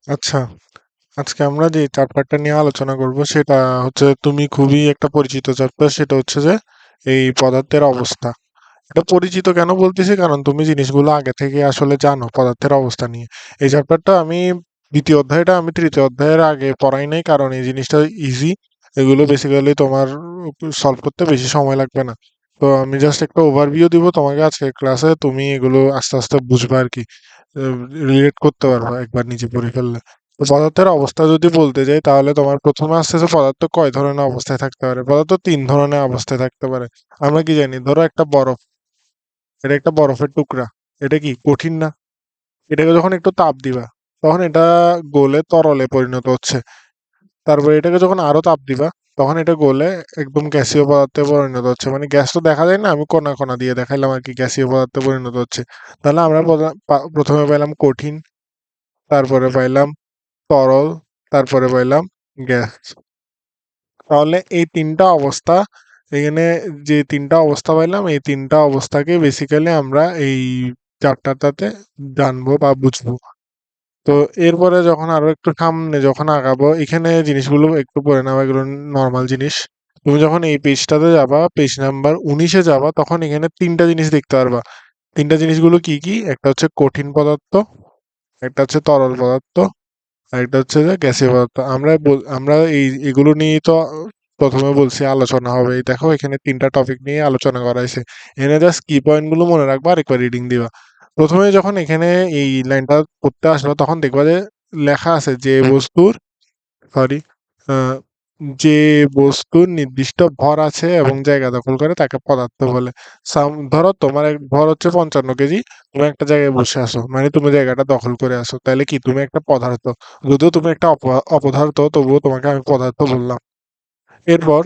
আচ্ছা, আজকে আমরা যে চ্যাপ্টারটা নিয়ে আলোচনা করব সেটা হচ্ছে তুমি খুবই একটা পরিচিত চ্যাপ্টার, সেটা হচ্ছে যে এই পদার্থের অবস্থা। এটা পরিচিত কেন বলতেছি, কারণ তুমি জিনিসগুলো আগে থেকে আসলে জানো পদার্থের অবস্থা নিয়ে। এই চ্যাপ্টারটা আমি দ্বিতীয় অধ্যায়টা আমি তৃতীয় অধ্যায়ের আগে পড়াই নাই, কারণ এই জিনিসটা ইজি। এগুলো বেসিক্যালি তোমার সলভ করতে বেশি সময় লাগবে না। তো আমি জাস্ট একটা ওভারভিউ দিব তোমাকে আজকে ক্লাসে, তুমি এগুলো আস্তে আস্তে বুঝবা আর কি, রিলেট করতে পারবা একবার নিজে পড়ে ফেললে। তো পদার্থের অবস্থা যদি বলতে যাই, তাহলে তোমার প্রথমে আসছে যে পদার্থ কয় ধরনের অবস্থায় থাকতে পারে। পদার্থ তিন ধরনের অবস্থায় থাকতে পারে। আমরা কি জানি? ধরো একটা বরফ, এটা একটা বরফের টুকরা। এটা কি কঠিন না? এটাকে যখন একটু তাপ দিবা, তখন এটা গলে তরলে পরিণত হচ্ছে। তারপরে এটাকে যখন আরো তাপ দিবা, তখন এটা গলে একদম গ্যাসীয় পদার্থে পরিণত হচ্ছে। মানে গ্যাস তো দেখা যায় না, আমি কণা কণা দিয়ে দেখাইলাম আর কি, গ্যাসীয় পদার্থে পরিণত হচ্ছে। তাহলে আমরা প্রথমে পাইলাম কঠিন, তারপরে পাইলাম তরল, তারপরে পাইলাম গ্যাস। তাহলে এই তিনটা অবস্থা, এখানে যে তিনটা অবস্থা পাইলাম, এই তিনটা অবস্থাকে বেসিক্যালি আমরা এই চ্যাপ্টারটাতে জানবো বা বুঝবো। তো এরপরে যখন আরো একটু সামনে যখন আগাবো, এখানে জিনিসগুলো একটু পড়ে নেওয়া, এগুলো নর্মাল জিনিস। তুমি যখন এই পেজটাতে যাবা, পেজ নাম্বার 19-এ যাবা, তখন এখানে তিনটা জিনিস দেখতে পারবা। তিনটা জিনিসগুলো কি কি? একটা হচ্ছে কঠিন পদার্থ, একটা হচ্ছে তরল পদার্থ, আর একটা হচ্ছে যে গ্যাসীয় পদার্থ। আমরা এগুলো নিয়ে তো প্রথমে বলছি আলোচনা হবে। এই দেখো এখানে তিনটা টপিক নিয়ে আলোচনা করা হয়েছে। এখানে জাস্ট কি পয়েন্ট গুলো মনে রাখবা, আরেকবার রিডিং দিবা। প্রথমে যখন এখানে এই লাইনটা পড়তে আসলো, তখন দেখবা যে লেখা আছে যে বস্তুর, সরি, যে বস্তুর নির্দিষ্ট ভর আছে এবং জায়গা দখল করে তাকে পদার্থ বলে। ধরো তোমার ভর হচ্ছে 55 কেজি, তুমি একটা জায়গায় বসে আছো, মানে তুমি জায়গাটা দখল করে আছো, তাহলে কি তুমি একটা পদার্থ। যদিও তুমি একটা অপদার্থ, তবুও তোমাকে আমি পদার্থ বললাম। এরপর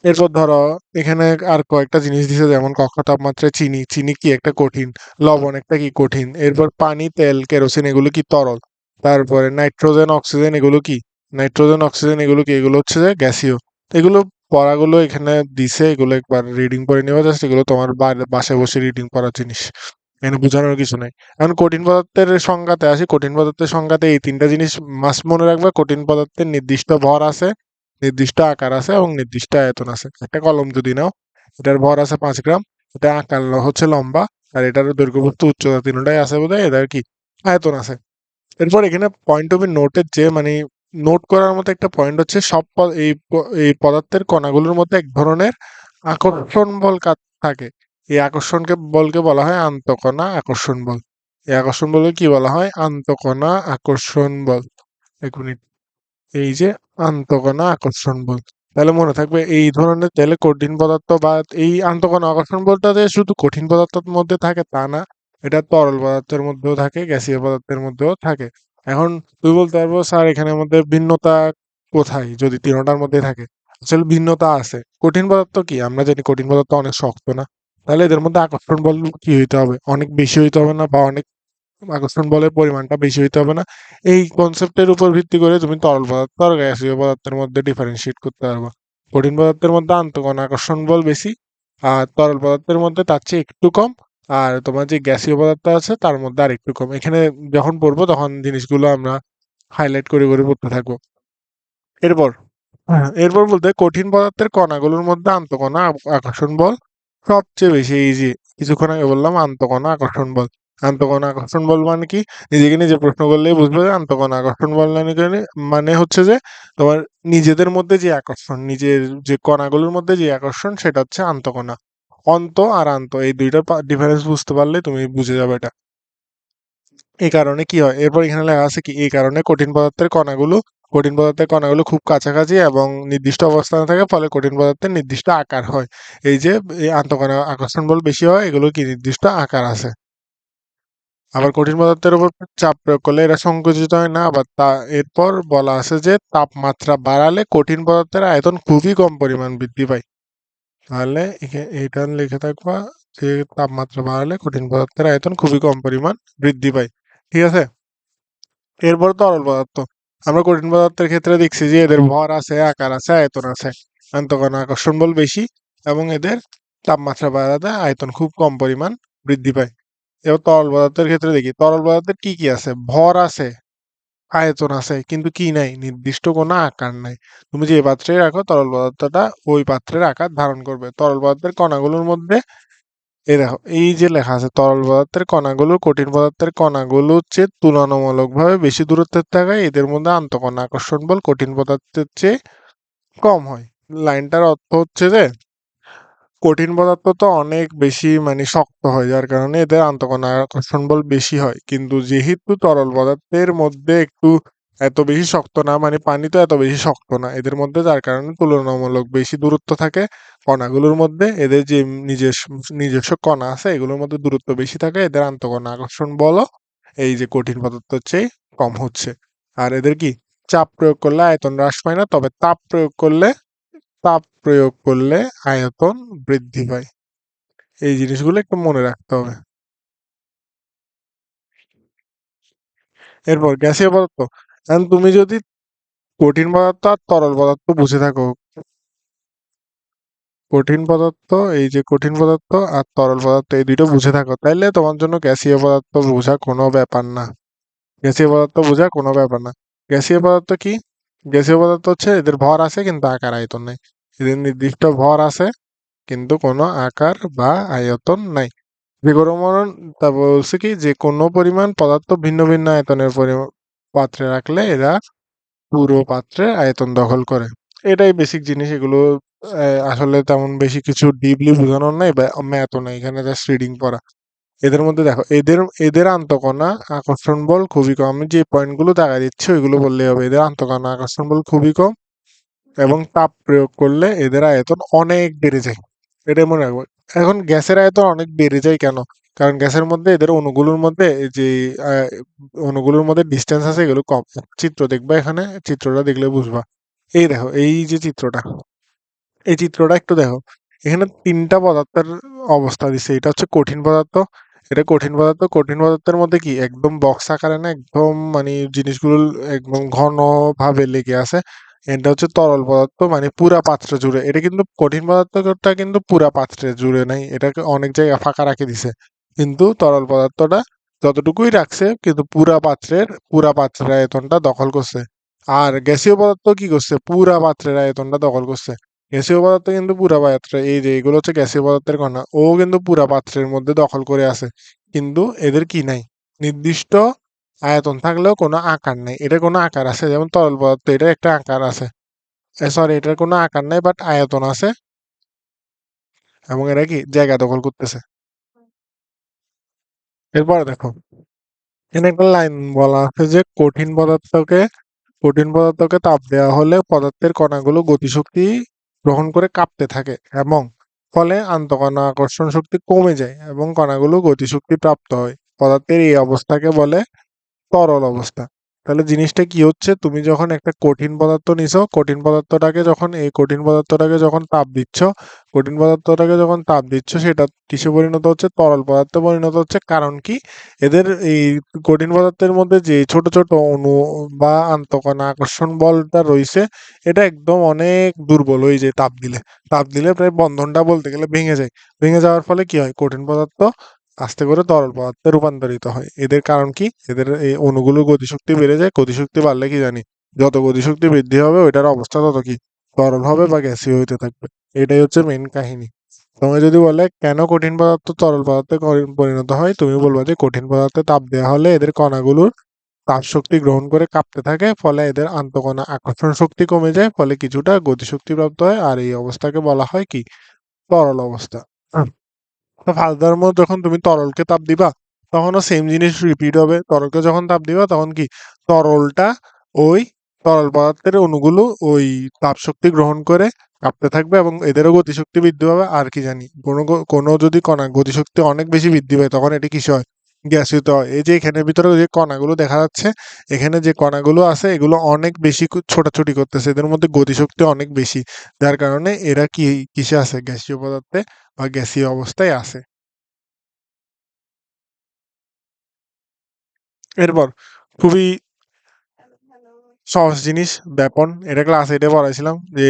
এরপর ধরো এখানে আর কয়েকটা জিনিস দিছে, যেমন কক্ষ তাপমাত্রায় চিনি, চিনি কি একটা কঠিন, লবণ একটা কি কঠিন। এরপর পানি, তেল, কেরোসিন এগুলো কি তরল। তারপরে নাইট্রোজেন, অক্সিজেন এগুলো কি, নাইট্রোজেন, অক্সিজেন এগুলো কি, এগুলো হচ্ছে যে গ্যাসীয়। তো এগুলো পড়াগুলো এখানে দিছে, এগুলো একবার রিডিং করে নিবা জাস্ট। এগুলো তোমার বাসায় বসে রিডিং করার জিনিস, এখানে বোঝানোর কিছু নাই। এখন কঠিন পদার্থের সংজ্ঞাতে আসি। কঠিন পদার্থের সংজ্ঞাতে এই তিনটা জিনিস মাস্ট মনে রাখবে। কঠিন পদার্থের নির্দিষ্ট ভর আছে, নির্দিষ্ট আকার আছে এবং নির্দিষ্ট আয়তন আছে। একটা কলম যদি নাও, এটার ভর আছে 5 গ্রাম, এটা আকার হচ্ছে লম্বা, আর এটার দৈর্ঘ্য প্রস্থ উচ্চতা তিনটাই আছে বোধহয়, এটার কি আয়তন আছে। এরপর এখানে পয়েন্ট অফ নোটের যে মানে নোট করার মতো একটা পয়েন্ট হচ্ছে, এই পদার্থের কণাগুলোর মধ্যে এক ধরনের আকর্ষণ বল থাকে। এই বলকে বলা হয় আন্তঃকণা আকর্ষণ বল। এই আকর্ষণ বলকে কি বলা হয়? আন্তঃকণা আকর্ষণ বল। 1 মিনিট। এই যে আন্তঃকণা আকর্ষণ বল, তাহলে মনে থাকবে এই ধরনের। তাহলে কঠিন পদার্থ বা এই আন্তঃকণা আকর্ষণ বলটা যে শুধু কঠিন পদার্থের মধ্যে থাকে তা না, এটা তরল পদার্থের মধ্যেও থাকে, গ্যাসীয় পদার্থের মধ্যেও থাকে। এখন তুই বলতে পারবো, স্যার এখানের মধ্যে ভিন্নতা কোথায় যদি তিনটার মধ্যে থাকে? আসলে ভিন্নতা আছে। কঠিন পদার্থ কি আমরা জানি, কঠিন পদার্থ অনেক শক্ত না? তাহলে এদের মধ্যে আকর্ষণ বল কি হইতে হবে? অনেক বেশি হইতে হবে না, বা অনেক আকর্ষণ বলের পরিমাণটা বেশি হইতে হবে না? এই কনসেপ্টের উপর ভিত্তি করে তুমি তরল পদার্থ আর গ্যাসীয় পদার্থের মধ্যে ডিফারেন্সিয়েট করতে পারবা। কঠিন পদার্থের মধ্যে আন্তঃকণা আকর্ষণ বল বেশি, আর তরল পদার্থের মধ্যে তার চেয়ে একটু কম। আর তোমার যে গ্যাসীয় পদার্থ আছে তার মধ্যে আর একটু কম। এখানে যখন পড়বো তখন জিনিসগুলো আমরা হাইলাইট করে করে পড়তে থাকবো। এরপর এরপর বলতে কঠিন পদার্থের কণাগুলোর মধ্যে আন্তঃকণা আকর্ষণ বল সবচেয়ে বেশি ইজি। কিছুক্ষণ আগে বললাম আন্তঃকণা আকর্ষণ বল। আন্তঃকণা আকর্ষণ বল মানে কি? নিজেকে নিজে প্রশ্ন করলেই বুঝবে যে আন্তঃকণা আকর্ষণ বল মানে হচ্ছে যে তোমার নিজেদের মধ্যে যে আকর্ষণ, নিজের যে কণাগুলোর মধ্যে যে আকর্ষণ, সেটা হচ্ছে আন্তঃকণা। অন্ত আর আন্ত, এই দুইটার ডিফারেন্স বুঝতে পারলে তুমি বুঝে যাবে এটা। এই কারণে কি হয়, এরপর এখানে লেখা আছে কি, এই কারণে কঠিন পদার্থের কণাগুলো খুব কাছাকাছি এবং নির্দিষ্ট অবস্থানে থাকে, ফলে কঠিন পদার্থের নির্দিষ্ট আকার হয়। এই যে এই আন্তঃকণা আকর্ষণ বল বেশি হয়, এগুলো কি নির্দিষ্ট আকার আছে। আবার কঠিন পদার্থের উপর চাপ প্রয়োগ করলে এরা সংকুচিত হয় না। আবার এরপর বলা আছে যে তাপমাত্রা বাড়ালে কঠিন পদার্থের আয়তন খুবই কম পরিমাণ বৃদ্ধি পায়। তাহলে এইটা লিখে থাকবা যে তাপমাত্রা বাড়ালে কঠিন পদার্থের আয়তন খুবই কম পরিমাণ বৃদ্ধি পায়। ঠিক আছে? এরপর তরল পদার্থ। আমরা কঠিন পদার্থের ক্ষেত্রে দেখছি যে এদের ভর আছে, আকার আছে, আয়তন আছে। আন্তঃকণা আকর্ষণ বল বেশি এবং এদের তাপমাত্রা বাড়াতে আয়তন খুব কম পরিমাণ বৃদ্ধি পায়। এবার তরল পদার্থের ক্ষেত্রে দেখি, তরল পদার্থের কি কি আছে? ভর আছে, আয়তন আছে কিন্তু কি নাই, নির্দিষ্ট কোনো আকার নাই। তুমি যে পাত্রে রাখো তরল পদার্থটা ওই পাত্রের আকার ধারণ করবে। তরল পদার্থের কণাগুলোর মধ্যে এই দেখো এই যে লেখা আছে তরল পদার্থের কণাগুলো কঠিন পদার্থের কণাগুলোর চেয়ে তুলনামূলকভাবে বেশি দূরত্বে থাকায় এদের মধ্যে আন্তঃকণা আকর্ষণ বল কঠিন পদার্থের চেয়ে কম হয়। লাইনটার অর্থ হচ্ছে যে কঠিন পদার্থ তো অনেক বেশি মানে শক্ত হয়, যার কারণে এদের আন্তঃকণা আকর্ষণ বল বেশি হয়। কিন্তু যেহেতু তরল পদার্থের মধ্যে একটু এত বেশি শক্ত না, মানে পানি তো এত বেশি শক্ত না এদের মধ্যে, যার কারণে তুলনামূলক বেশি দূরত্ব থাকে কণাগুলোর মধ্যে। এদের যে নিজস্ব নিজস্ব কণা আছে এগুলোর মধ্যে দূরত্ব বেশি থাকে, এদের আন্তঃকণা আকর্ষণ বলও এই যে কঠিন পদার্থের চেয়ে কম হচ্ছে। আর এদের কি চাপ প্রয়োগ করলে আয়তন হ্রাস পায় না, তবে তাপ প্রয়োগ করলে আয়তন বৃদ্ধি পায়। এই জিনিসগুলো একটু মনে রাখতে হবে। এরপর গ্যাসীয় পদার্থ। এখন তুমি যদি কঠিন পদার্থ আর তরল পদার্থ বুঝে থাকো, কঠিন পদার্থ এই যে কঠিন পদার্থ আর তরল পদার্থ এই দুটো বুঝে থাকো, তাইলে তোমার জন্য গ্যাসীয় পদার্থ বোঝা কোনো ব্যাপার না। গ্যাসীয় পদার্থ বোঝা কোনো ব্যাপার না। গ্যাসীয় পদার্থ কি? গ্যাসীয় পদার্থ হচ্ছে এদের ভর আছে কিন্তু আকার আয়তন নেই। এদের নির্দিষ্ট ভর আছে কিন্তু কোনো আকার বা আয়তন নাই। যে কোনো পরিমাণ, তা বলছে কি যে কোনো পরিমাণ পদার্থ ভিন্ন ভিন্ন আয়তনের পাত্রে রাখলে এরা পুরো পাত্রের আয়তন দখল করে। এটাই বেসিক জিনিস। এগুলো আসলে তেমন বেশি কিছু ডিপলি বোঝানোর নাই বা ম্যাথও নাই, এখানে জাস্ট রিডিং পড়া। এদের মধ্যে দেখো এদের এদের আন্তঃকণা আকর্ষণ বল খুবই কম। আমি যে পয়েন্টগুলো দেখা দিচ্ছি ওইগুলো বললেই হবে। এদের আন্তঃকণা আকর্ষণ বল খুবই কম এবং তাপ প্রয়োগ করলে এদের আয়তন অনেক বেড়ে যায়। এটাই মনে রাখবো। এখন গ্যাসের আয়তন অনেক বেড়ে যায় কেন? কারণ গ্যাসের মধ্যে এদের অণুগুলোর মধ্যে এই যে আহ, অণুগুলোর মধ্যে ডিস্টেন্স আছে এগুলো কম। চিত্র দেখবা, এখানে চিত্রটা দেখলে বুঝবা। এই দেখো এই যে চিত্রটা, এই চিত্রটা একটু দেখো। এখানে তিনটা পদার্থের অবস্থা দিছে। এটা হচ্ছে কঠিন পদার্থ, এটা কঠিন পদার্থ। কঠিন পদার্থের মধ্যে কি একদম বক্স আকারে না, একদম মানে জিনিসগুলো একদম ঘন ভাবে লেগে আছে। এটা হচ্ছে তরল পদার্থ, মানে পুরা পাত্র জুড়ে। এটা কিন্তু কঠিন পদার্থটা কিন্তু পুরা পাত্রে জুড়ে নাই, এটাকে অনেক জায়গায় ফাঁকা রাখে দিছে। কিন্তু তরল পদার্থটা যতটুকুই রাখছে কিন্তু পুরা পাত্রের আয়তনটা দখল করছে। আর গ্যাসীয় পদার্থ কি করছে? পুরা পাত্রের আয়তনটা দখল করছে। গ্যাসীয় পদার্থ কিন্তু পুরা পাত্রে, এই যে এগুলো হচ্ছে গ্যাসীয় পদার্থের কণা, ও কিন্তু পুরা পাত্রের মধ্যে দখল করে আছে। কিন্তু এদের কি নাই? নির্দিষ্ট আয়তন থাকলেও কোনো আকার নাই। এটা কোনো আকার আছে, যেমন তরল পদার্থ, এটা একটা আকার আছে। সরি, এটার কোনো আকার নাই বাট আয়তন আছে এবং এরা কি জায়গা দখল করতেছে। এরপরে দেখো এখানে একটা লাইন বলা আছে যে কঠিন পদার্থকে তাপ দেওয়া হলে পদার্থের কণাগুলো গতিশক্তি গ্রহণ করে কাঁপতে থাকে এবং ফলে আন্তঃকণা আকর্ষণ শক্তি কমে যায় এবং কণাগুলো গতিশক্তি প্রাপ্ত হয়। পদার্থের এই অবস্থাকে বলে তরল অবস্থা। তাহলে জিনিসটা কি হচ্ছে, তুমি যখন একটা কঠিন পদার্থ নিছো, কঠিন পদার্থটাকে যখন তাপ দিচ্ছ সেটা কিসে পরিণত হচ্ছে? তরল পদার্থে পরিণত হচ্ছে। কারণ কি? এদের এই কঠিন পদার্থের মধ্যে যে ছোট ছোট অণু বা আন্তঃকণা আকর্ষণ বলটা রয়েছে, এটা একদম অনেক দুর্বল হয়ে যায় তাপ দিলে প্রায় বন্ধনটা বলতে গেলে ভেঙে যায়। ভেঙে যাওয়ার ফলে কি হয়? কঠিন পদার্থ আস্তে করে তরল পদার্থে রূপান্তরিত হয়। এদের কারণ কি? এদের এই অণুগুলোর গতিশক্তি বেড়ে যায়। গতিশক্তি বাড়লে কি জানি, যত গতিশক্তি বৃদ্ধি হবে ওইটার অবস্থা তত কি তরল হবে বা গ্যাসীয় হইতে থাকবে। এটাই হচ্ছে মেইন কাহিনী। তোমায় যদি বলে কেন কঠিন পদার্থ তরল পদার্থে পরিণত হয়, তুমি বলবা যে কঠিন পদার্থে তাপ দেওয়া হলে এদের কণাগুলোর তাপ শক্তি গ্রহণ করে কাঁপতে থাকে, ফলে এদের আন্তঃকণা আকর্ষণ শক্তি কমে যায়, ফলে কিছুটা গতিশক্তি প্রাপ্ত হয়। আর এই অবস্থাকে বলা হয় কি? তরল অবস্থা। তো ফার্দারমোর যখন তুমি তরলকে তাপ দিবা তখনও সেম জিনিস রিপিট হবে। তরলকে যখন তাপ দিবা তখন কি তরলটা ওই তরল পদার্থের অণুগুলো ওই তাপ শক্তি গ্রহণ করে কাঁপতে থাকবে এবং এদেরও গতিশক্তি বৃদ্ধি পাবে। আর কি জানি কোনো যদি কণা গতিশক্তি অনেক বেশি বৃদ্ধি পায় তখন এটি কিসে হয়? গ্যাসীয় হয়। এই যে এখানের ভিতরে যে কণাগুলো দেখা যাচ্ছে, এখানে যে কণাগুলো আছে এগুলো অনেক বেশি ছোটাছুটি করতেছে, এদের মধ্যে গতিশক্তি অনেক বেশি, যার কারণে এরা কি কিসে আছে? গ্যাসীয় পদার্থে বা গ্যাসীয় অবস্থায় আছে। এরপর খুবই সহজ জিনিস ব্যাপন, এটা ক্লাস 8-এ পড়াইছিলাম যে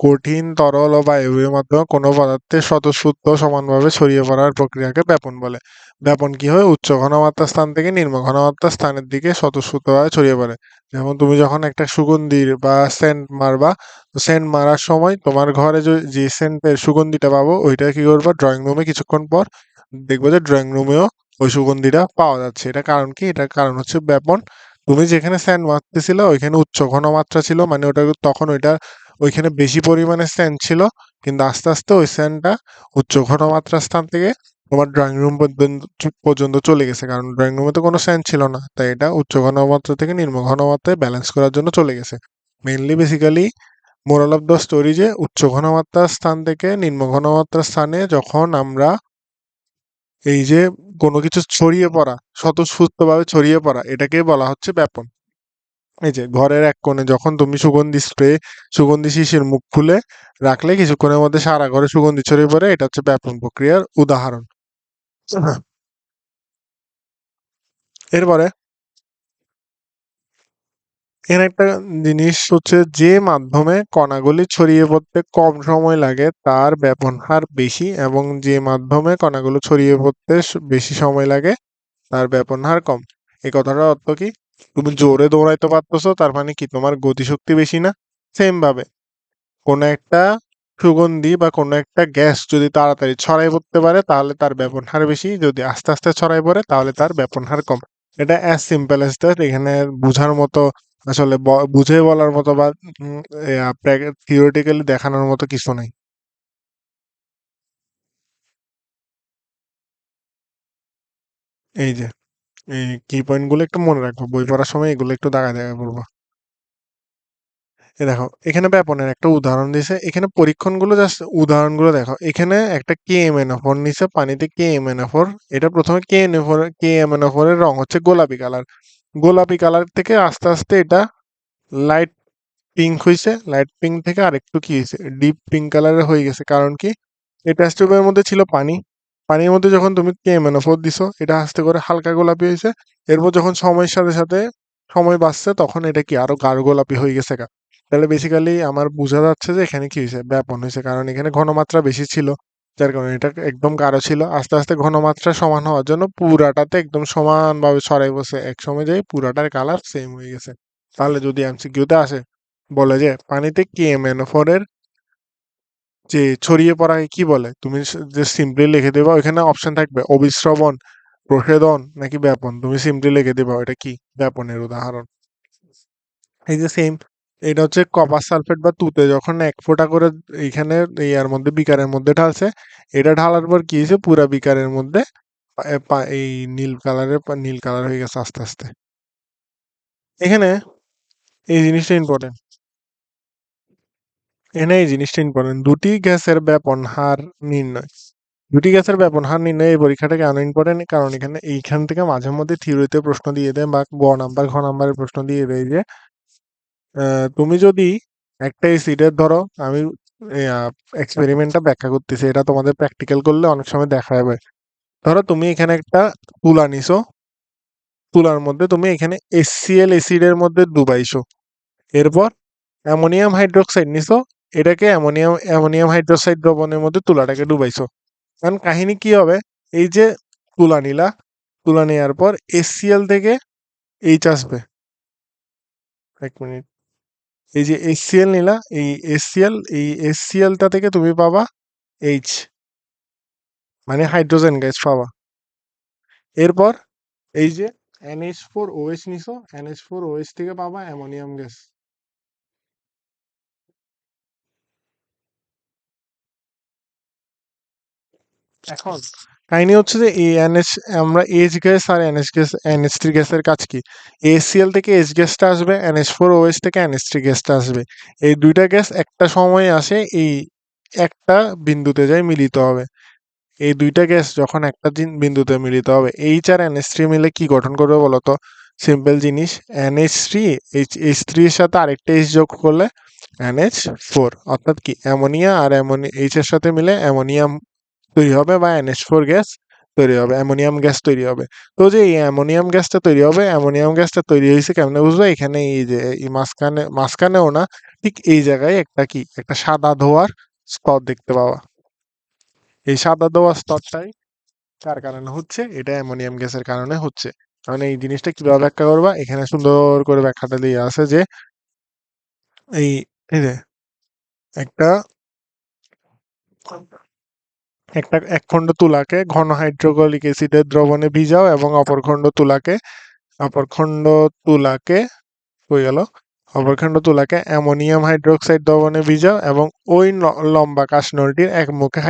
কঠিন, তরল ও বায়বীয় মাধ্যমে কোনো পদার্থের স্বতঃস্ফূর্ত সমানভাবে ছড়িয়ে পড়ার প্রক্রিয়াকে ব্যাপন বলে। ব্যাপন কি হয়? উচ্চ ঘনমাত্রার স্থান থেকে নিম্ন ঘনমাত্রার স্থানের দিকে স্বতঃস্ফূর্তভাবে ছড়িয়ে পড়ে। যেমন তুমি যখন একটা সুগন্ধির বা সেন্ট মারবা, সেন্ট মারার সময় তোমার ঘরে যে সেন্টের সুগন্ধিটা পাবো ওইটা কি করবা, ড্রয়িং রুমে কিছুক্ষণ পর দেখবো যে ড্রয়িং রুমেও ওই সুগন্ধিটা পাওয়া যাচ্ছে। এটা কারণ কি? এটার কারণ হচ্ছে ব্যাপন। তুমি যেখানে সেন্ট মারতেছিলে ওইখানে উচ্চ ঘনমাত্রা ছিল, মানে ওটা তখন ওইটা ওইখানে বেশি পরিমাণে স্যান্ড ছিল, কিন্তু আস্তে আস্তে ওই স্যান্ডটা উচ্চ ঘনমাত্রার স্থান থেকে তোমার ড্রয়িং রুম পর্যন্ত চলে গেছে, কারণ ড্রয়িং রুমে তো কোনো স্যান্ড ছিল না, তাই এটা উচ্চ ঘনমাত্রা থেকে নিম্ন ঘনমাত্রায় ব্যালেন্স করার জন্য চলে গেছে। Mainly basically moral of the story যে উচ্চ ঘনমাত্রার স্থান থেকে নিম্ন ঘনমাত্রার স্থানে যখন আমরা এই যে কোনো কিছু ছড়িয়ে পড়া, স্বতঃস্ফূর্তভাবে ছড়িয়ে পড়া, এটাকে বলা হচ্ছে ব্যাপন। এই যে ঘরের এক কোণে যখন তুমি সুগন্ধি শিশির মুখ খুলে রাখলে কিছুক্ষণের মধ্যে সারা ঘরে সুগন্ধি ছড়িয়ে পড়ে, এটা হচ্ছে ব্যাপন প্রক্রিয়ার উদাহরণ। এরপরে এখানে একটা জিনিস হচ্ছে, যে মাধ্যমে কণাগুলি ছড়িয়ে পড়তে কম সময় লাগে তার ব্যাপন হার বেশি, এবং যে মাধ্যমে কণাগুলো ছড়িয়ে পড়তে বেশি সময় লাগে তার ব্যাপন হার কম। এই কথাটার অর্থ কি? তুমি জোরে দৌড়াইতে পারতেছো, তার মানে কি তোমার গতিশক্তি বেশি না? সেম ভাবে কোনো একটা সুগন্ধি বা কোনো একটা গ্যাস যদি তাড়াতাড়ি ছড়াই পড়তে পারে তাহলে তার ব্যাপন হার বেশি, যদি আস্তে আস্তে ছড়াই পড়ে তাহলে তার ব্যাপন হার কম। এটা অ্যাজ সিম্পল অ্যাজ দ্যাট। এখানে বুঝার মতো আসলে বুঝে বলার মতো বা থিওরিটিক্যালি দেখানোর মতো কিছু নাই। এই যে এই কি পয়েন্ট গুলো একটু মনে রাখবো, বই পড়ার সময় এগুলো একটু দাগায় দাগায় পড়বো। দেখো এখানে ব্যাপনের একটা উদাহরণ দিয়েছে, এখানে পরীক্ষণগুলো জাস্ট উদাহরণগুলো দেখো। এখানে একটা কে এম এন ফোর নিচে পানিতে কে এম এন ফোর, এটা প্রথমে কে এম এন ফোর এর রং হচ্ছে গোলাপি কালার। গোলাপি কালার থেকে আস্তে আস্তে এটা লাইট পিঙ্ক হয়েছে, লাইট পিঙ্ক থেকে আরেকটু কি হয়েছে, ডিপ পিঙ্ক কালারের হয়ে গেছে। কারণ কি? এই টেস্ট টিউবের মধ্যে ছিল পানি, পানির মধ্যে যখন তুমি কে এম এন ফোর দিছো এটা আস্তে করে হালকা গোলাপি হয়েছে। এরপর যখন সময়ের সাথে সাথে সময় বাড়ছে তখন এটা কি আরো গাঢ় গোলাপি হয়ে গেছে। তাহলে বেসিক্যালি আমার বোঝা যাচ্ছে যে এখানে কি হয়েছে, ব্যাপন হয়েছে, কারণ এখানে ঘনমাত্রা বেশি ছিল, যার কারণে এটা একদম গাঢ় ছিল। আস্তে আস্তে ঘনমাত্রা সমান হওয়ার জন্য পুরাটাতে একদম সমানভাবে ছড়াই বসে এক সময় যাই পুরাটার কালার সেম হয়ে গেছে। তাহলে যদি এমসিকিউতে আসে বলে যে পানিতে KMnO4 এর যে ছড়িয়ে পড়াকে কি বলে, তুমি যে সিম্পলি লিখে দেবা, ওইখানে অপশন থাকবে অবিশ্রবণ, প্রসেদন নাকি ব্যাপন, তুমি সিম্পলি লিখে দেবা এটা কি ব্যাপনের উদাহরণ। এই যে সেম, এটা হচ্ছে কপার সালফেট বা তুতে যখন এক ফোঁটা করে এইখানে ইয়ার মধ্যে বিকারের মধ্যে ঢালছে, এটা ঢালার পর কি হয়েছে, পুরা বিকারের মধ্যে এই নীল কালার হয়ে গেছে আস্তে আস্তে। এখানে এই জিনিসটা ইম্পর্টেন্ট, এখানে এই জিনিসটা ইম্পর্টেন্ট, দুটি গ্যাসের ব্যাপন হার নির্ণয়। দুটি গ্যাসের ব্যাপন হার নির্ণয় এই পরীক্ষাটা কেন ইম্পর্টেন্ট, কারণ এখানে এইখান থেকে মাঝে মধ্যে থিওরিতে প্রশ্ন দিয়ে দেয় বা নাম্বার নাম্বারের প্রশ্ন দিয়ে দেয় যে তুমি যদি একটা এসিডের, ধরো আমি এক্সপেরিমেন্টটা ব্যাখ্যা করতেছি, এটা তোমাদের প্র্যাকটিক্যাল করলে অনেক সময় দেখা যাবে। ধরো তুমি এখানে একটা তুলা নিছো, তুলার মধ্যে তুমি এখানে HCl এসিডের মধ্যে ডুবাইছো, এরপর অ্যামোনিয়াম হাইড্রোক্সাইড নিছো, এটাকে অ্যামোনিয়াম হাইড্রোক্সাইড দ্রবণের মধ্যে তুলাটাকে ডুবাইছো। কারণ কাহিনী কি হবে, এই যে তুলা নিলা, তুলা নেওয়ার পর HCl থেকে এইচ আসবে। এক মিনিট, এই যে HCl নিলা, এই HClটা থেকে তুমি পাবা এইচ, মানে হাইড্রোজেন গ্যাস পাবা। এরপর এই যে NH4OH নিছো, NH4OH থেকে পাবা অ্যামোনিয়াম গ্যাস। এখন কাহিনী হচ্ছে যে এই NH, আমরা এইচ গ্যাস আর NH3 গ্যাসের কাজ কি, HCl থেকে এইচ গ্যাসটা আসবে, NH4OH থেকে NH3 গ্যাসটা আসবে। এই দুইটা গ্যাস একটা সময়ে আসে, এই একটা বিন্দুতে যায় মিলিত হবে। এই দুইটা গ্যাস যখন একটা বিন্দুতে মিলিত হবে, এইচ আর NH3 মিলে কি গঠন করবে বলতো? সিম্পল জিনিস, NH3 H3 এর সাথে আরেকটা এইচ যোগ করলে NH4, অর্থাৎ কি অ্যামোনিয়া আর এইচ এর সাথে মিলে অ্যামোনিয়াম তৈরি হবে বা NH4 গ্যাস তৈরি হবে, অ্যামোনিয়াম গ্যাস তৈরি হবে। তো যে এই অ্যামোনিয়াম গ্যাসটা তৈরি হবে, অ্যামোনিয়াম গ্যাসটা তৈরি হয়েছে কেমনে বুঝবে? এখানে এই যে এই মাঝখানেও না, ঠিক এই জায়গায় একটা সাদা ধোঁয়ার স্তর দেখতে পাওয়া। এই সাদা ধোঁয়ার স্তরটাই কার কারণে হচ্ছে? এটা অ্যামোনিয়াম গ্যাসের কারণে হচ্ছে। কারণ এই জিনিসটা কিভাবে ব্যাখ্যা করবা? এখানে সুন্দর করে ব্যাখ্যাটা দিয়ে আছে যে এই এই যে একটা একটা এক খণ্ড তুলাকে ঘন হাইড্রোক্লোরিক অ্যাসিডের দ্রবণে ভিজাও এবং অপর খণ্ড তুলাকে হয়ে গেল অপরখণ্ড তুলাকে অ্যামোনিয়াম হাইড্রোক্সাইড দ্রবণে ভিজাও এবং ওই লম্বা কাশনলটির এক মুখে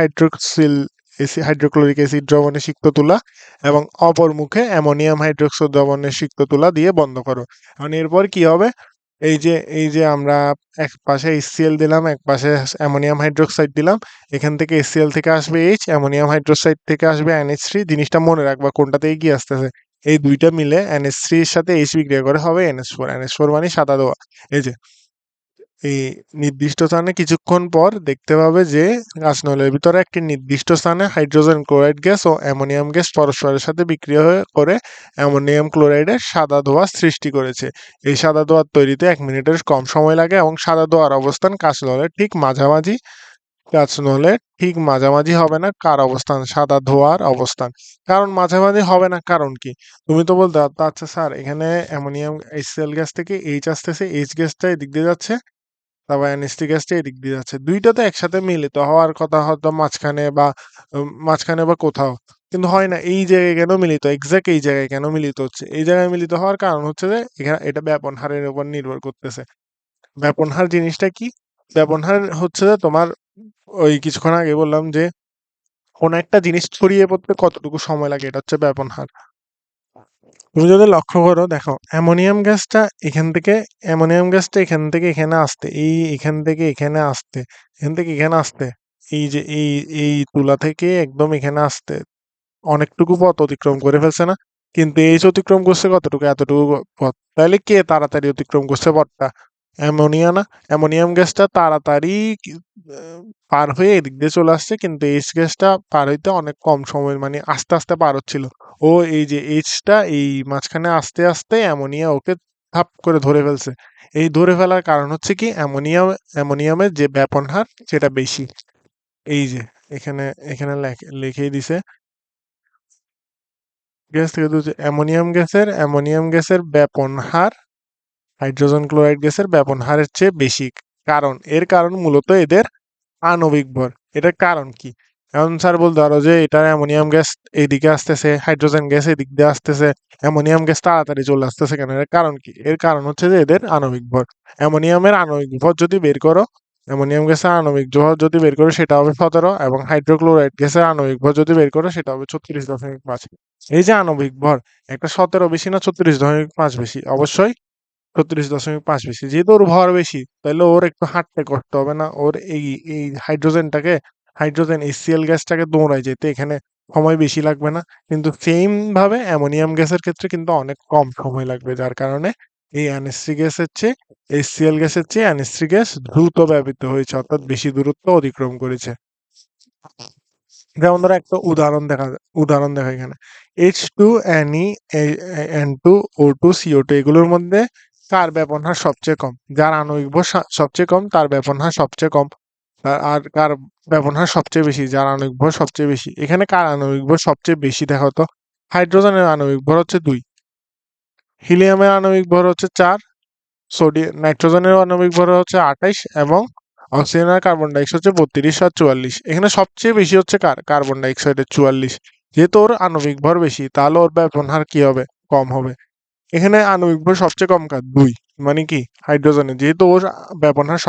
হাইড্রোক্লোরিক অ্যাসিড দ্রবণে সিক্ত তুলা এবং অপর মুখে অ্যামোনিয়াম হাইড্রোক্সাইড দ্রবণে সিক্ত তুলা দিয়ে বন্ধ করো। এখন এরপর কি হবে? এই যে আমরা এক পাশে HCl দিলাম, এক পাশে অ্যামোনিয়াম হাইড্রোক্সাইড দিলাম। এখান থেকে HCl থেকে আসবে H, অ্যামোনিয়াম হাইড্রোক্সাইড থেকে আসবে NH3। জিনিসটা মনে রাখবা কোনটাতে এগিয়ে আসতেছে। এই দুইটা মিলে NH3 এর সাথে H বিক্রিয়া করে হবে NH4। NH4 মানে সাদা ধোঁয়া। এই যে এই নির্দিষ্ট স্থানে কিছুক্ষণ পর দেখতে পাবে যে কাঁচনলের ভিতরে একটি নির্দিষ্ট স্থানে হাইড্রোজেন ক্লোরাইড গ্যাস ও অ্যামোনিয়াম গ্যাস পরস্পরের সাথে বিক্রিয়া করে অ্যামোনিয়াম ক্লোরাইডের সাদা ধোঁয়া সৃষ্টি করেছে। এই সাদা ধোঁয়ার তৈরিতে 1 মিনিটের কম সময় লাগে এবং সাদা ধোঁয়ার অবস্থান কাঁচনলের ঠিক মাঝামাঝি হবে না কার অবস্থান? সাদা ধোঁয়ার অবস্থান। কারণ মাঝামাঝি হবে না, কারণ কি? তুমি তো বলতে পারতো, আচ্ছা স্যার এখানে অ্যামোনিয়াম HCl গ্যাস থেকে H আসতেছে, H গ্যাসটা এদিক দিয়ে যাচ্ছে, তারপর NH3 গ্যাসটা এদিক দিয়ে যাচ্ছে। দুইটা তো একসাথে মিলিত হওয়ার কথা, হয়তো মাঝখানে বা কোথাও। কিন্তু হয় না। এই জায়গায় কেন মিলিত? এক্সাক্ট এই জায়গায় কেন মিলিত হচ্ছে? এই জায়গায় মিলিত হওয়ার কারণ হচ্ছে যে এখানে এটা ব্যাপন হারের উপর নির্ভর করতেছে। ব্যাপন হার জিনিসটা কি? ব্যাপন হার হচ্ছে যে তোমার ওই কিছুক্ষণ আগে বললাম যে কোন একটা জিনিস ছড়িয়ে পড়তে কতটুকু সময় লাগে, এটা হচ্ছে ব্যাপন হার। তুমি যদি লক্ষ্য করো, দেখো অ্যামোনিয়াম গ্যাসটা এখান থেকে এখানে আসতে, এখান থেকে এখানে আসতে, এখান থেকে এখানে আসতে, এই যে এই তুলা থেকে একদম এখানে আসতে অনেকটুকু পথ অতিক্রম করে ফেলছে না? কিন্তু এইচ অতিক্রম করছে কতটুকু? এতটুকু পথ। তাহলে কে তাড়াতাড়ি অতিক্রম করছে পথটা? অ্যামোনিয়া না? অ্যামোনিয়াম গ্যাসটা তাড়াতাড়ি পার হয়ে এদিক দিয়ে চলে আসছে, কিন্তু এইচ গ্যাসটা পার হইতে অনেক কম সময়, মানে আস্তে আস্তে পার হচ্ছিল। ও এই যে এইচটা এই মাঝখানে আস্তে আস্তে অ্যামোনিয়া ওকে থাপ করে ধরে ফেলছে। এই ধরে ফেলার কারণ হচ্ছে কি? অ্যামোনিয়ামের যে ব্যাপন হার সেটা বেশি। এই যে এখানে এখানে লিখেই দিছে গ্যাস থেকে অ্যামোনিয়াম গ্যাসের ব্যাপন হার হাইড্রোজেন ক্লোরাইড গ্যাসের ব্যাপন হারের চেয়ে বেশি। এর কারণ মূলত এদের আণবিক ভর। এটার কারণ কি? এখন স্যার বলতে পারো যে এটা অ্যামোনিয়াম গ্যাস এইদিকে আসতেছে, হাইড্রোজেন গ্যাস এদিক দিয়ে আসতেছে, অ্যামোনিয়াম গ্যাস তাড়াতাড়ি চলে আসতেছে কেন? এর কারণ কি? এর কারণ হচ্ছে যে এদের আণবিক ভর। অ্যামোনিয়ামের আণবিক ভর যদি বের করো, অ্যামোনিয়াম গ্যাসের আণবিক ভর যদি বের করো সেটা হবে 17, এবং হাইড্রোক্লোরাইড গ্যাসের আণবিক ভর যদি বের করো সেটা হবে 36.5। এই যে আণবিক ভর, একটা 17 বেশি না 36.5 বেশি? অবশ্যই 36.5 বেশি। যেহেতু ওর ভর বেশি, তাহলে ওর একটু হাঁটতে কষ্ট হবে না? ওর এই হাইড্রোজেন HCl গ্যাসটাকে দৌড়ায় যেতে এখানে সময় বেশি লাগবে না? কিন্তু সেম ভাবে অ্যামোনিয়াম গ্যাসের ক্ষেত্রে কিন্তু অনেক কম সময় লাগবে, যার কারণে এই NH3 গ্যাসের চেয়ে HCl গ্যাসের চেয়ে NH3 গ্যাস দ্রুত ব্যাপিত হয়েছে, অর্থাৎ বেশি দূরত্ব অতিক্রম করেছে। যেমন ধরো একটা উদাহরণ দেখা এখানে H2Ne N2O2CO2, এগুলোর মধ্যে কার ব্যাপন হার সবচেয়ে কম? যার আণবিক ভর সবচেয়ে কম তার ব্যাপন হার সবচেয়ে কম। আর কার ব্যাপন হার সবচেয়ে বেশি? যার আণবিক ভর সবচেয়ে বেশি। এখানে কার আণবিক ভর সবচেয়ে বেশি দেখো তো? হাইড্রোজেনের আণবিক ভর হচ্ছে 2, হিলিয়ামের আণবিক ভর হচ্ছে 4, নাইট্রোজেনের আণবিক ভর হচ্ছে 28, এবং অক্সিজেন আর কার্বন ডাইঅক্সাইড হচ্ছে 32 আর 44। এখানে সবচেয়ে বেশি হচ্ছে কার্বন ডাইঅক্সাইডের 44। যেহেতু ওর আণবিক ভর বেশি, তাহলে ওর ব্যাপন হার কি হবে? কম হবে। এখানে আণবিক ভর সবচেয়ে কম কার? 2, মানে কি হাইড্রোজেনের। যেহেতু ওর ব্যাপন হার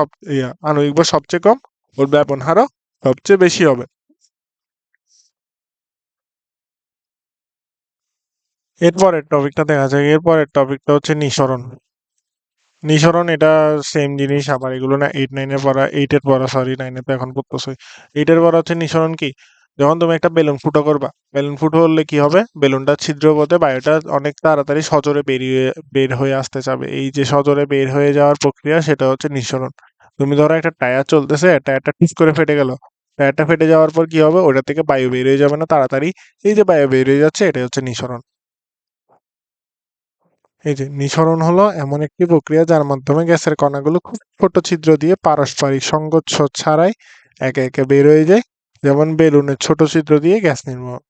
আণবিক ভর সবচেয়ে কম, ওর ব্যাপন হারও সবচেয়ে বেশি হবে। এরপরের টপিকটা দেখা যায়। এরপরের টপিকটা হচ্ছে নিঃসরণ। এটা সেম জিনিস, আবার এগুলো না 8 এর পড়া, সরি 9-এ তো এখন পড়তেছই। 8-এর পড়া হচ্ছে নিঃসরণ কি? যখন তুমি একটা বেলুন ফুটো করবা, বেলুন ফুটো হলে কি হবে? বেলুনটা ছিদ্র পথে বায়ুটা অনেক তাড়াতাড়ি সজোরে বের হয়ে আসতে চাবে। এই যে সজোরে বের হয়ে যাওয়ার প্রক্রিয়া, সেটা হচ্ছে নিঃসরণ। তুমি ধরো একটা টায়ার চলতেছে, টায়ারটা টুস করে ফেটে গেল, টায়ারটা ফেটে যাওয়ার পর কি হবে, ওটা থেকে বায়ু বের হয়ে যাবে না তাড়াতাড়ি। এই যে বায়ু বের হয়ে যাচ্ছে, এটাই হচ্ছে নিঃসরণ। এই যে নিঃসরণ হলো এমন একটি প্রক্রিয়া যার মাধ্যমে গ্যাসের কণাগুলো খুব ছোট ছিদ্র দিয়ে পারস্পরিক সংঘর্ষ ছাড়াই একে একে বের হয়ে যায়, যেমন বেলুনের ছোট ছিদ্র দিয়ে গ্যাস নির্গমন।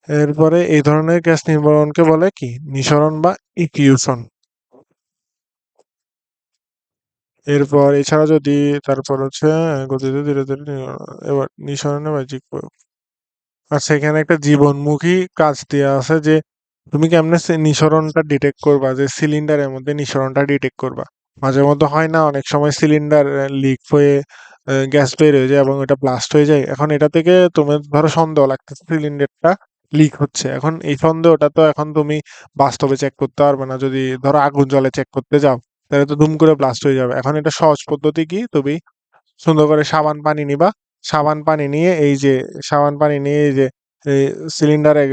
এরপরে এই ধরনের গ্যাস নির্গমনকে বলে কি, নিঃসরণ বা ইফিউশন। এরপর এছাড়া যদি, তারপর হচ্ছে গতিতে ধীরে ধীরে এবার নিঃসরণের বাহ্যিক প্রয়োগ। আচ্ছা, এখানে একটা জীবনমুখী কাজ দেওয়া আছে যে তুমি কেমনে নিঃসরণটা ডিটেক্ট করবা, যে সিলিন্ডারের মধ্যে নিঃসরণটা ডিটেক্ট করবা। মাঝে মধ্যে হয় না, অনেক সময় সিলিন্ডার লিক হয়ে গ্যাস বের হয়ে যায় এবং এটা ব্লাস্ট হয়ে যায়। এখন এটা থেকে তুমি ধরো সন্দেহ লাগতেছে সিলিন্ডারটা লিক হচ্ছে, এখন এই সন্দেহটা তো এখন তুমি বাস্তবে চেক করতে পারবে না। যদি ধরো আগুন জলে চেক করতে যাও, তাহলে তো দুম করে ব্লাস্ট হয়ে যাবে। এখন এটা সহজ পদ্ধতি কি, তুমি সুন্দর করে সাবান পানি নিবা। সাবান পানি নিয়ে এই যে সাবান পানি নিয়ে এই যে এই সিলিন্ডারের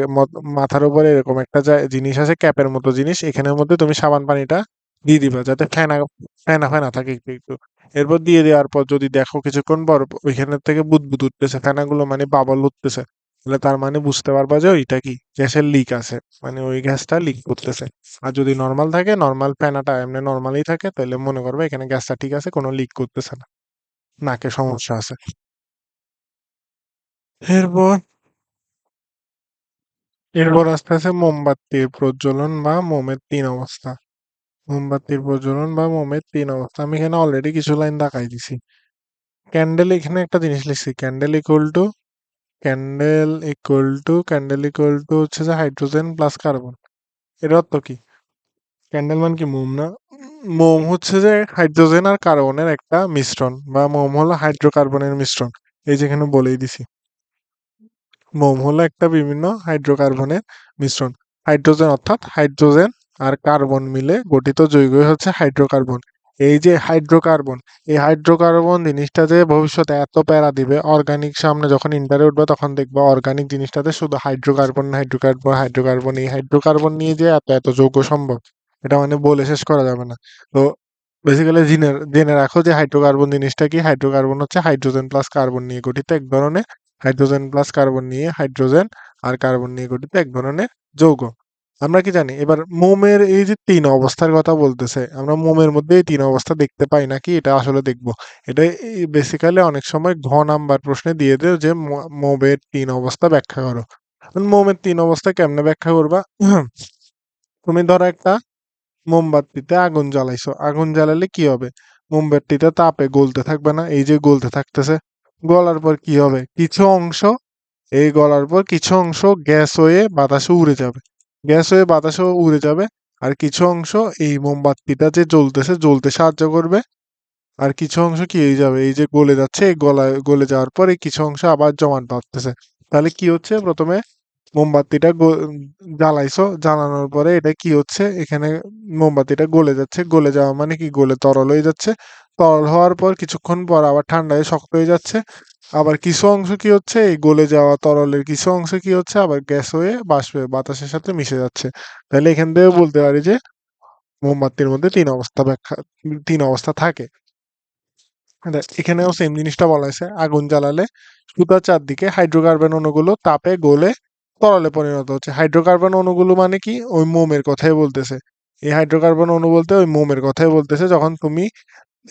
মাথার উপরে এরকম একটা জিনিস আছে, ক্যাপের মতো জিনিস, এখানের মধ্যে তুমি সাবান পানিটা দিয়ে দিবা যাতে ফেনা ফেনা ফেনা থাকে একটু একটু। এরপর দিয়ে দেওয়ার পর যদি দেখো কিছুক্ষণ পর ওইখানের থেকে বুদবুদ উঠতেছে, ফেনাগুলো মানে বাবল উঠতেছে, তাহলে তার মানে বুঝতে পারবা যে ওইটা কি গ্যাসের লিক আছে, মানে ওই গ্যাসটা লিক করতেছে। আর যদি নর্মাল থাকে, নর্মাল ফেনাটা এমনি নর্মালি থাকে, তাহলে মনে করবে এখানে গ্যাসটা ঠিক আছে, কোনো লিক করতেছে না, নাকে সমস্যা আছে। এরপর এরপর আস্তে আস্তে মোমবাতির প্রজ্বলন বা মোমের তিন অবস্থা। মোমবাতির প্রজ্বলন বা মোমের তিন অবস্থা, আমি এখানে অলরেডি কিছু লাইন দেখাই দিছি। ক্যান্ডেল, এখানে একটা জিনিস লিখছি, ক্যান্ডেল ইকুয়াল টু হচ্ছে যে হাইড্রোজেন প্লাস কার্বন। এর অর্থ কি? ক্যান্ডেল মানে কি, মোম না? মোম হচ্ছে যে হাইড্রোজেন আর কার্বনের একটা মিশ্রণ, বা মোম হলো হাইড্রোকার্বনের মিশ্রণ। এই যেখানে বলেই দিছি, মোম হলো একটা বিভিন্ন হাইড্রোকার্বনের মিশ্রণ। হাইড্রোজেন অর্থাৎ হাইড্রোজেন আর কার্বন মিলে গঠিত যৌগই হচ্ছে হাইড্রোকার্বন। এই যে হাইড্রোকার্বন, এই হাইড্রোকার্বন জিনিসটা যে ভবিষ্যতে এত প্যারা দিবে, অর্গানিক সামনে যখন ইন্টারে উঠবে তখন দেখবা অর্গানিক জিনিসটাতে শুধু হাইড্রোকার্বন হাইড্রোকার্বন হাইড্রোকার্বন, এই হাইড্রোকার্বন নিয়ে যে এত এত যৌগ সম্ভব, এটা মানে বলে শেষ করা যাবে না। তো বেসিক্যালি জেনে জেনে রাখো যে হাইড্রোকার্বন জিনিসটা কি। হাইড্রোকার্বন হচ্ছে হাইড্রোজেন প্লাস কার্বন নিয়ে গঠিত এক ধরনের, হাইড্রোজেন প্লাস কার্বন নিয়ে হাইড্রোজেন আর কার্বন নিয়ে গঠিত এক ধরনের যৌগ। আমরা কি জানি, এবার মোমের এই যে তিন অবস্থার কথা বলতেছে, আমরা মোমের মধ্যে এই তিন অবস্থা দেখতে পাই নাকি, এটা আসলে দেখবো। এটা বেসিক্যালি অনেক সময় ঘ নাম্বার প্রশ্নে দিয়ে দেয় যে মোমের তিন অবস্থা ব্যাখ্যা করো। মোমের তিন অবস্থা কেমনে ব্যাখ্যা করবা? তুমি ধরো একটা মোমবাতিতে আগুন জ্বালাইছো, আগুন জ্বালালে কি হবে? মোমবাতিটা তাপে গলতে থাকবে না, এই যে গলতে থাকতেছে। গলার পর কি হবে, কিছু অংশ, এই গলার পর কিছু অংশ গ্যাস হয়ে বাতাসে উড়ে যাবে, গ্যাস হয়ে বাতাসে উড়ে যাবে। আর কিছু অংশ এই মোমবাতিটা যে জ্বলতেছে জ্বলতে সাহায্য করবে। আর কিছু অংশ কি হয়ে যাবে, এই যে গলে যাচ্ছে, এই গলে যাওয়ার পর এই কিছু অংশ আবার জমাট বাঁধতেছে। তাহলে কি হচ্ছে, প্রথমে মোমবাতিটা জ্বালাইছো, জ্বালানোর পরে এটা কি হচ্ছে, এখানে মোমবাতিটা গলে যাচ্ছে, গলে যাওয়া মানে কি, গলে তরল হয়ে যাচ্ছে। তরল হওয়ার পর কিছুক্ষণ পর আবার ঠান্ডা হয়ে শক্ত হয়ে যাচ্ছে। আবার কিছু অংশ কি হচ্ছে, এই গলে যাওয়া তরলের কিছু অংশ কি হচ্ছে, আবার গ্যাস হয়ে বাষ্প হয়ে বাতাসের সাথে মিশে যাচ্ছে। তাহলে এখান থেকে বলতে পারি যে মোমবাতির মধ্যে তিন অবস্থা থাকে। দেখ, এখানেও সেম জিনিসটা বলা হয়েছে, আগুন জ্বালালে সুতার চারদিকে হাইড্রোকার্বন অণুগুলো তাপে গলে তরলে পরিণত হচ্ছে। হাইড্রোকার্বন অণুগুলো মানে কি, ওই মোমের কথাই বলতেছে। এই হাইড্রোকার্বন অণু বলতে ওই মোমের কথাই বলতেছে। যখন তুমি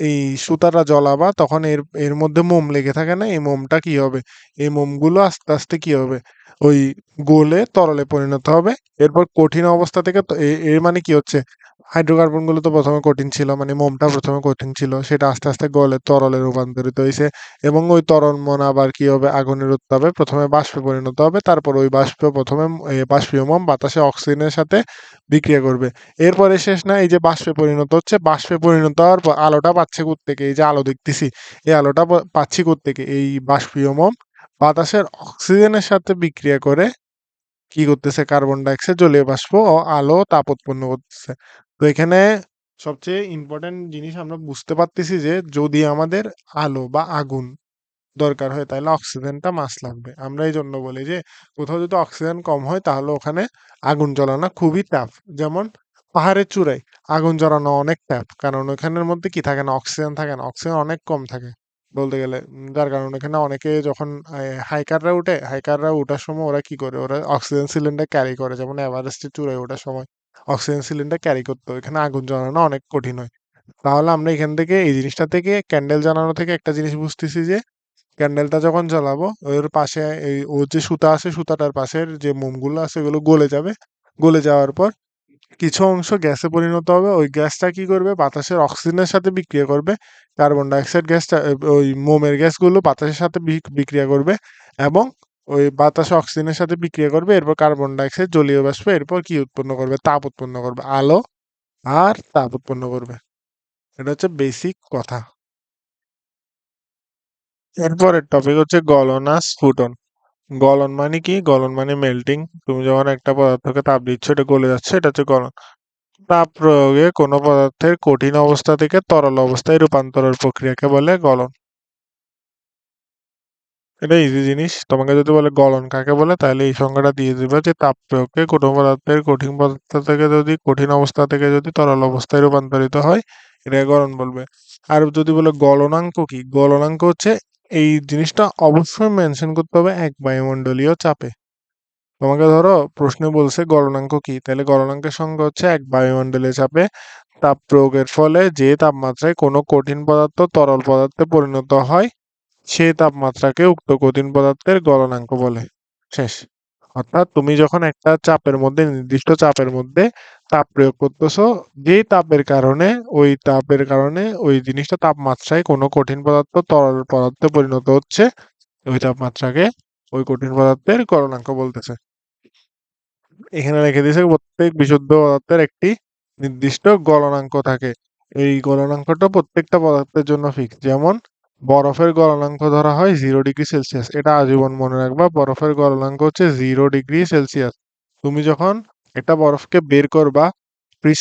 এই সুতাটা জ্বলাবা তখন এর এর মধ্যে মোম লেগে থাকে না, এই মোমটা কি হবে, এই মোমগুলো আস্তে আস্তে কি হবে, ওই গলে তরলে পরিণত হবে। এরপর কঠিন অবস্থা থেকে এর মানে কি হচ্ছে, হাইড্রোকার্বন গুলো তো প্রথমে কঠিন ছিল, মানে মোমটা প্রথমে কঠিন ছিল, সেটা আস্তে আস্তে গলে তরলে রূপান্তরিত হয়েছে। এবং ওই তরল মন আবার কি হবে, আগুনের উত্তাপে প্রথমে বাষ্পে পরিণত হবে, তারপর ওই বাষ্প প্রথমে বাষ্পীয় মোম বাতাসে অক্সিজেনের সাথে বিক্রিয়া করবে। এরপরে শেষ না, এই যে বাষ্পে পরিণত হচ্ছে, বাষ্পে পরিণত হওয়ার পর আলোটা পাচ্ছে কোত্থেকে, এই যে আলো দেখতেছি, এই আলোটা পাচ্ছি কোত্থেকে, এই বাষ্পীয় মোম বাতাসের অক্সিজেনের সাথে বিক্রিয়া করে কি করতেছে, কার্বন ডাই অক্সাইড জলীয় বাষ্প ও আলো তাপ উৎপন্ন করতেছে। তো এখানে সবচেয়ে ইম্পর্টেন্ট জিনিস আমরা বুঝতে পারতেছি যে যদি আমাদের আলো বা আগুন দরকার হয় তাহলে অক্সিজেনটা মাস্ট লাগবে। আমরা এই জন্য বলি যে কোথাও যদি অক্সিজেন কম হয় তাহলে ওখানে আগুন জ্বালানো খুবই টাফ। যেমন পাহাড়ের চূড়ায় আগুন জ্বালানো অনেক টাফ, কারণ ওখানের মধ্যে কি থাকে না, অক্সিজেন থাকে না, অক্সিজেন অনেক কম থাকে। বলতে গেলে। যার কারণে এখানে অনেকে যখন হাইকাররা ওঠার সময় ওরা কি করে? ওরা অক্সিজেন সিলিন্ডার ক্যারি করে। যেমন এভারেস্টের চূড়ায় ওঠার সময় অক্সিজেন সিলিন্ডার ক্যারি করতে হয়। এখানে আগুন জ্বালানো অনেক কঠিন হয়। তাহলে আমরা এখান থেকে এই জিনিসটা থেকে ক্যান্ডেল জ্বালানো থেকে একটা জিনিস বুঝতেছি যে ক্যান্ডেলটা যখন জ্বালাবো ওর পাশে ওর যে সুতা আছে সুতাটার পাশের যে মোমগুলো আছে ওগুলো গলে যাবে। গলে যাওয়ার পর কিছু অংশ গ্যাসে পরিণত হবে। ওই গ্যাসটা কি করবে? বাতাসের অক্সিজেনের সাথে বিক্রিয়া করবে। কার্বন ডাইঅক্সাইড গ্যাসটা ওই মোমের গ্যাসগুলো বাতাসের সাথে বিক্রিয়া করবে এবং ওই বাতাসে অক্সিজেনের সাথে বিক্রিয়া করবে। এরপর কার্বন ডাইঅক্সাইড জলীয় বাষ্প এরপর কি উৎপন্ন করবে? তাপ উৎপন্ন করবে। আলো আর তাপ উৎপন্ন করবে। এটা হচ্ছে বেসিক কথা। এরপরের টপিক হচ্ছে গলন আর স্ফুটন। গলন মানে কি? গলন মানে মেল্টিং। তুমি যখন একটা পদার্থকে তাপ দিচ্ছ এটা গলে যাচ্ছে, এটা হচ্ছে গলন। তাপ প্রয়োগে কোনো পদার্থের কঠিন অবস্থা থেকে তরল অবস্থায় রূপান্তরের প্রক্রিয়াকে বলে গলন। এটা ইজি জিনিস। তোমাকে যদি বলে গলন কাকে বলে তাহলে এই সংজ্ঞাটা দিয়ে দিবে যে তাপ প্রয়োগে কোনো পদার্থের কঠিন পদার্থ থেকে যদি কঠিন অবস্থা থেকে যদি তরল অবস্থায় রূপান্তরিত হয় এটাকে গলন বলবে। আর যদি বলে গলনাঙ্ক কি? গলনাঙ্ক হচ্ছে এই জিনিসটা অবশ্যই মেনশন করতে হবে এক বায়ুমণ্ডলীয় চাপে। তোমাকে ধরো প্রশ্নে বলছে গলনাঙ্ক কি, তাহলে গলনাঙ্কের সংজ্ঞা হচ্ছে এক বায়ুমণ্ডলীয় চাপে তাপ প্রয়োগের ফলে যে তাপমাত্রায় কোনো কঠিন পদার্থ তরল পদার্থে পরিণত হয় সেই তাপমাত্রাকে উক্ত কঠিন পদার্থের গলনাঙ্ক বলে। শেষ। অর্থাৎ তুমি যখন একটা চাপের মধ্যে নির্দিষ্ট চাপের মধ্যে তাপ প্রয়োগ করতেছো, যেই তাপের কারণে ওই জিনিসটা তাপমাত্রায় কোনো কঠিন পদার্থ তরল পদার্থে পরিণত হচ্ছে, ওই তাপমাত্রাকে ওই কঠিন পদার্থের গলনাঙ্ক বলতেছে। এখানে রেখে দিয়েছে প্রত্যেক বিশুদ্ধ পদার্থের একটি নির্দিষ্ট গলনাঙ্ক থাকে। এই গলনাঙ্কটা প্রত্যেকটা পদার্থের জন্য ফিক্স। যেমন বরফের গলনাঙ্ক ধরা হয় 0 ডিগ্রি সেলসিয়াস। এটা আজীবন মনে রাখবা, বরফের গলনাঙ্ক হচ্ছে 0 ডিগ্রি সেলসিয়াস। তুমি যখন একটা বরফকে বের করবা ফ্রিজ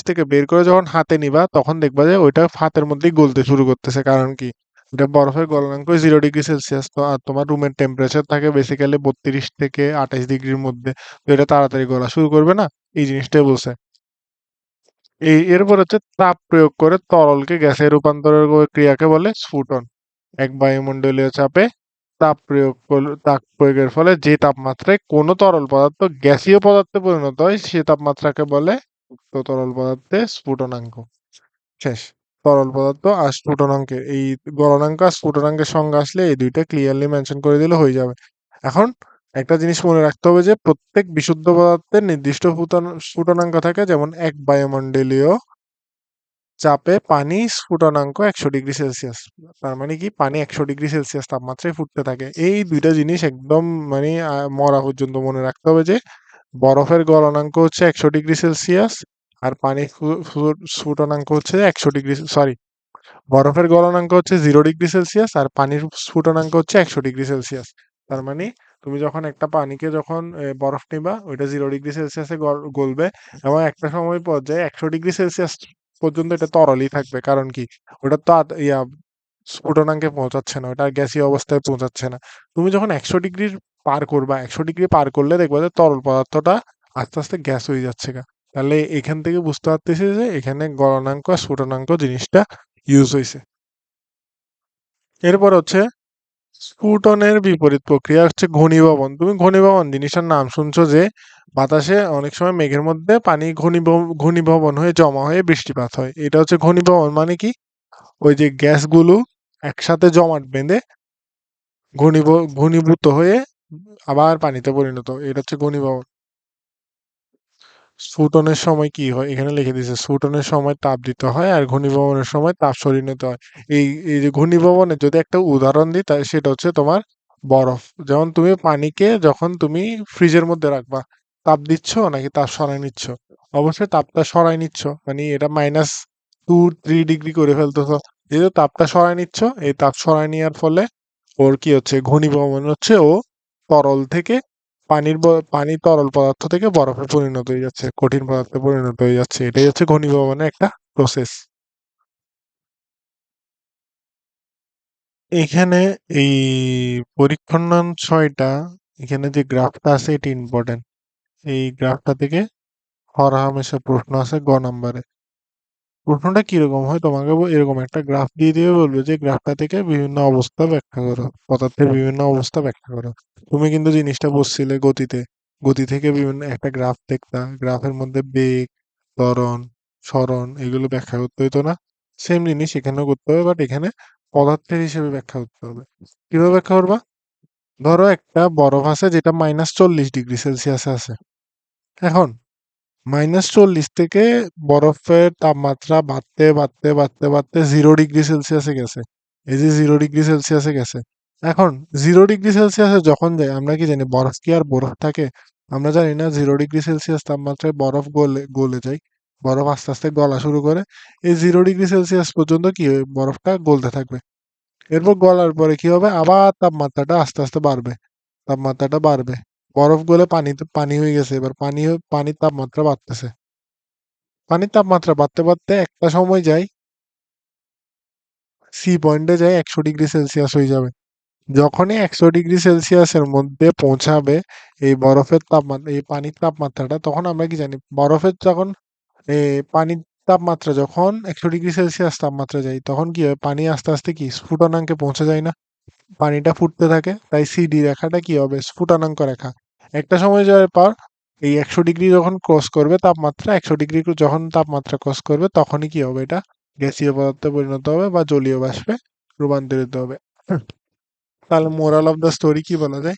থেকে বের করে যখন হাতে নিবা তখন দেখবা যে ওইটা হাতের মধ্যেই গলতে শুরু করতেছে। কারণ কি? এটা বরফের গলনাঙ্ক 0 ডিগ্রি সেলসিয়াস। তো আর তোমার রুমের টেম্পারেচার থাকে বেসিক্যালি 32 থেকে 28 ডিগ্রির মধ্যে। তো এটা তাড়াতাড়ি গলা শুরু করবে না, এই জিনিসটাই বলছে। এরপর হচ্ছে তাপ প্রয়োগ করে তরলকে গ্যাসে রূপান্তরের ক্রিয়াকে বলে স্ফুটন। এক বায়ুমণ্ডলীয় চাপে তাপ প্রয়োগের ফলে যে তাপমাত্রায় কোনো তরল পদার্থ গ্যাসীয় পদার্থে পরিণত হয় সে তাপমাত্রাকে বলে উক্ত তরল পদার্থে স্ফুটনাঙ্ক। শেষ। তরল পদার্থ আর স্ফুটনাঙ্কের এই গলনাঙ্ক আর স্ফুটনাঙ্কের সংজ্ঞা আসলে এই দুইটা ক্লিয়ারলি মেনশন করে দিলে হয়ে যাবে। এখন একটা জিনিস মনে রাখতে হবে যে প্রত্যেক বিশুদ্ধ পদার্থের নির্দিষ্ট স্ফুটনাঙ্ক থাকে। যেমন এক বায়ুমণ্ডলীয় চাপে পানি স্ফুটনাঙ্ক 100 ডিগ্রি সেলসিয়াস। তার মানে কি? পানি 100 ডিগ্রি সেলসিয়াস তাপমাত্রায় ফুটতে থাকে। এই দুইটা জিনিস একদম মানে মরা পর্যন্ত মনে রাখতে হবে যে বরফের গলনাঙ্ক হচ্ছে 100 ডিগ্রি সেলসিয়াস আর পানির স্ফুটনাঙ্ক হচ্ছে 100 ডিগ্রি, বরফের গলনাঙ্ক হচ্ছে 0 ডিগ্রি সেলসিয়াস আর পানির স্ফুটনাঙ্ক হচ্ছে 100 ডিগ্রি সেলসিয়াস। তার মানে তুমি যখন একটা পানিকে যখন বরফ নিবা ওইটা 0 ডিগ্রি সেলসিয়াসে গলবে এবং একটা সময় পর্যায়ে 100 ডিগ্রি সেলসিয়াস পর্যন্ত এটা তরলই থাকবে। কারণ কি? ওটা তো স্ফুটনাঙ্কে পৌঁছাচ্ছে না, ওটা গ্যাসীয় অবস্থায় পৌঁছাচ্ছে না। তুমি যখন 100 ডিগ্রির পার করবা, 100 ডিগ্রি পার করলে দেখবা যে তরল পদার্থটা আস্তে আস্তে গ্যাস হয়ে যাচ্ছে গা। তাহলে এখান থেকে বুঝতে পারতেছি যে এখানে গলনাঙ্ক আর স্ফুটনাঙ্ক জিনিসটা ইউজ হয়েছে। এরপর হচ্ছে স্ফুটনের বিপরীত প্রক্রিয়া হচ্ছে ঘনীভবন। তুমি ঘনীভবন জিনিসটার নাম শুনছো যে বাতাসে অনেক সময় মেঘের মধ্যে পানি ঘনীভবন হয়ে জমা হয়ে বৃষ্টিপাত হয়। এটা হচ্ছে ঘনীভবন মানে কি? ওই যে গ্যাসগুলো একসাথে জমাট বেঁধে ঘনীভূত হয়ে আবার পানিতে পরিণত হয়। এটা হচ্ছে ঘনীভবন। স্ফুটনের সময় কি হয়? এখানে লিখে দিয়েছে স্ফুটনের সময় তাপ দিতে হয় আর ঘনীভবনের সময় তাপ সরিয়ে নিতে হয়। এই যে ঘনীভবনের যদি একটা উদাহরণ দিই তাই সেটা হচ্ছে তোমার বরফ। যেমন তুমি পানিকে যখন তুমি ফ্রিজের মধ্যে রাখবা, তাপ দিচ্ছ নাকি তাপ সরায় নিচ্ছ? অবশ্যই তাপটা সরায় নিচ্ছ। মানে এটা -2-3 ডিগ্রি করে ফেলতেছো। যেহেতু তাপটা সরায় নিচ্ছ, এই তাপ সরায় নেওয়ার ফলে ওর কি হচ্ছে? ঘনীভবন হচ্ছে ও তরল থেকে পানি তরল পদার্থ থেকে বরফে পরিণত হয়ে যাচ্ছে, কঠিন পদার্থে পরিণত হয়ে যাচ্ছে। এটাই হচ্ছে ঘনীভবনের একটা প্রসেস। এখানে এই পরীক্ষণ নং 6টা, এখানে যে গ্রাফটা আছে এটা ইম্পর্টেন্ট। এই গ্রাফটা থেকে হরহামেশা প্রশ্ন আছে গ নাম্বারে। প্রশ্নটা কিরকম হয় তোমাকে এরকম একটা গ্রাফ দিয়ে দিয়ে বলবে যে গ্রাফটা থেকে বিভিন্ন অবস্থা ব্যাখ্যা করো, পদার্থের বিভিন্ন অবস্থা ব্যাখ্যা করো। তুমি কিন্তু জিনিসটা বুঝছিলে গতিতে, গতি থেকে বিভিন্ন একটা গ্রাফ দেখতা, গ্রাফের মধ্যে বেগ, ত্বরণ, সরণ এগুলো ব্যাখ্যা করতে হইতো না? সেম জিনিস এখানেও করতে হবে, বাট এখানে পদার্থের হিসেবে ব্যাখ্যা করতে হবে। কিভাবে ব্যাখ্যা করবা? ধরো একটা বরফ আছে যেটা -40 ডিগ্রি সেলসিয়াসে আছে। এখন -40 থেকে বরফের তাপমাত্রা বাড়তে বাড়তে বাড়তে বাড়তে 0 ডিগ্রি সেলসিয়াসে গেছে। এই যে 0 ডিগ্রি সেলসিয়াসে গেছে। এখন 0 ডিগ্রি সেলসিয়াসে যখন যায় আমরা কি জানি বরফ কি আর বরফ থাকে? আমরা জানি না 0 ডিগ্রি সেলসিয়াস তাপমাত্রায় বরফ গলে গলে যায়। বরফ আস্তে আস্তে গলা শুরু করে। এই 0 ডিগ্রি সেলসিয়াস পর্যন্ত কি বরফটা গলতে থাকবে। এরপর গলার পরে কি হবে? আবার তাপমাত্রাটা আস্তে আস্তে বাড়বে। তাপমাত্রাটা বাড়বে। বরফ গলে পানি হয়ে গেছে। এবার পানির তাপমাত্রা বাড়তেছে। পানির তাপমাত্রা বাড়তে বাড়তে একটা সময় যায়, সি পয়েন্টে যায় 100 ডিগ্রি সেলসিয়াস হয়ে যাবে। যখনই 100 ডিগ্রি সেলসিয়াসের মধ্যে পৌঁছাবে এই বরফের তাপমাত্রা, এই পানির তাপমাত্রাটা, তখন আমরা কি জানি বরফের যখন পানির তাপমাত্রা যখন 100 ডিগ্রি সেলসিয়াস তাপমাত্রা যায় তখন কি হয়? পানি আস্তে আস্তে কি স্ফুটনাঙ্কে পৌঁছে যায় না? পানিটা ফুটতে থাকে, তাই সিডি রেখাটা কি হবে? স্ফুটনাঙ্ক রেখা। একটা সময় যাওয়ার পর এই 100 ডিগ্রি যখন ক্রস করবে তাপমাত্রা, 100 ডিগ্রি যখন তাপমাত্রা ক্রস করবে তখনই কি হবে? এটা গ্যাসীয় পদার্থে পরিণত হবে বা জলীয় বাষ্পে রূপান্তরিত হবে। তাহলে মোরাল অফ দ্য স্টোরি কি বলা যায়?